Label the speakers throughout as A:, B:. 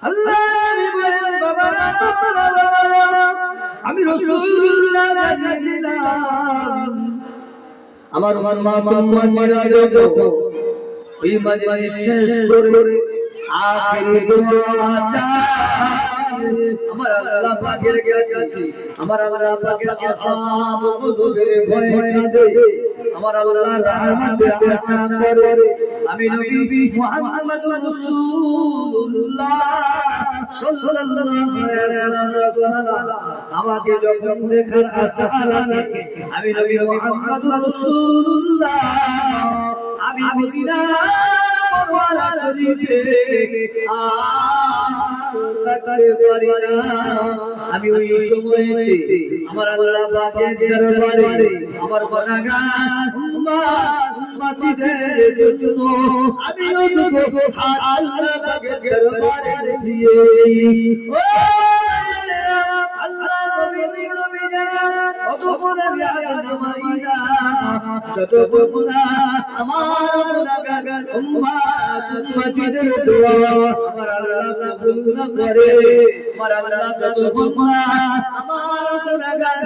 A: আল্লাহ আমি বলেন বাবা আমি রাসূলুল্লাহ জানিলাম আমার মা তোমার দেখো ওই মাজলিস শেষ করে আখিরি দোয়া চাই আমার আল্লাহ পাকের কাছে আমার আল্লাহ পাকের আযাব গজবের ভয় না দে আমার আল্লাহ রহমতের আশা করে আমি নবী মুহাম্মদুর রাসূলুল্লাহ সাল্লাল্লাহু আলাইহি ওয়াসাল্লাম আমাকে যখন দেখার আশা রাখে আমি নবী মুহাম্মদুর রাসূলুল্লাহ আমি মদিনা মনোয়ারা শরীফে তাকাতে পারি না আমি ওই সময়তে আমার আল্লাহ পাকের দরবারে আমার গুনাহগার উম্মতিদের জন্য আমি আল্লাহ পাকের দরবারে দিয়ে আল্লাহ নবী জানা কতক্ষণ আমি আল্লাহ মাইনা যতক্ষণ আমার গুনাহগার উম্মতিদের দোয়া আমার আল্লাহ কবুল না করে আমার আল্লাহ যতক্ষণ আমার গুনাহগার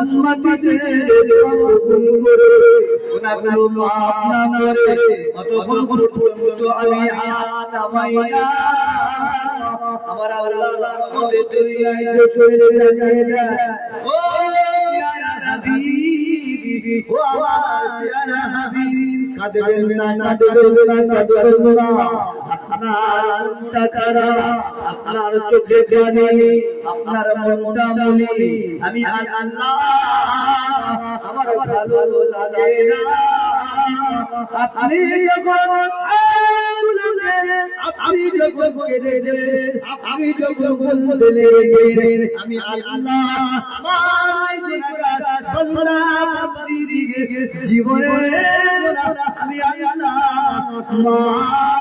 A: উম্মতিদের দোয়া কবুল করে গুনাহগুলো মাফ না করে ততক্ষণ পর্যন্ত আমি হাত নামাইনা আমার আল্লাহ রহমতে দুনিয়ায় চলে যাবে ও প্যারা হাবিবি ও আমার প্যারা হাবিব কাঁদবেন না আপনার মনটা খারাপ আপনার চোখে পানি আপনার মনটা বলি আমি আল্লাহ আমার ভালো লাগে না আপনি যখন আপনি যখন কেঁদেছেন আপনি যখন বলতে লেগেছেন আমি আল্লাহ আমার গুনাহগার বান্দা বান্দির জীবনে আমি আল্লাহ